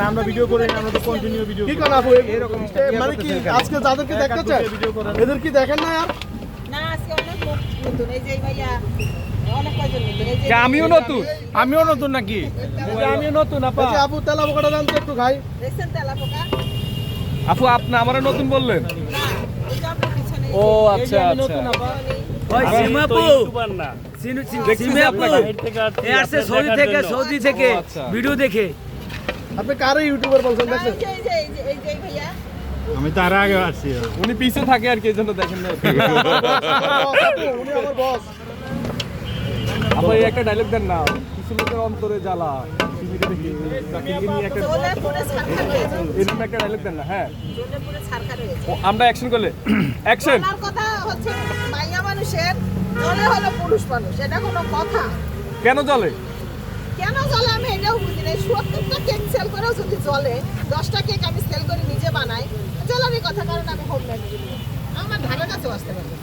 আমরা ভিডিও করে আমরা তো কন্টিনিউ ভিডিও কি কারণ আপু এরকম মানে কি আজকে যাদেরকে দেখতে চাই এদের কি দেখেন না আর না আজকে অনেক লোক নতুন এই যে ভাইয়া অনেক কয়জন নতুন এই যে আমিও নতুন নাকি আমিও নতুন আপা এই যে আপু তেলা পোকাটা জানতে একটু খাই দেখছেন তেলা পোকা আপু আপনি আমারে নতুন বললেন? না এই যে আপনার পিছনে ও আচ্ছা আচ্ছা। ওই সিমাপু না সিমাপু এ আসছে সৌদি থেকে আচ্ছা। ভিডিও দেখে। আপনি কারে ইউটিউবার বলছেন এই দেখছেন যে এই যে ভাইয়া আমি তো আর আগে আসছি উনি পিছে থাকে আর কি এই জন্য দেখেন না। উনি আমার বস আপু এই একটা ডায়লগ দেন না, কিছু লোকের অন্তরে জ্বালা টিভিতে দেখি তাকে নিয়ে একটা চলে পুরো ছারখার হয়েছে এরকম একটা ডায়লগ দেন না। হ্যাঁ চলে পুরো ছারখার হয়েছে ও, আমরা অ্যাকশন করলে অ্যাকশন। আমার কথা হচ্ছে মাইয়া মানুষের চলে হলো পুরুষ মানুষ এটা কোনো কথা কেন চলে? কেন চলে আমি এটাও বুঝি না 70টা কেক সেল করেও যদি চলে 10টা কেক আমি সেল করে নিজে বানাই চলারই কথা কারণ আমি হোম মেড আমার ধারে কাছেও আসতে পারবো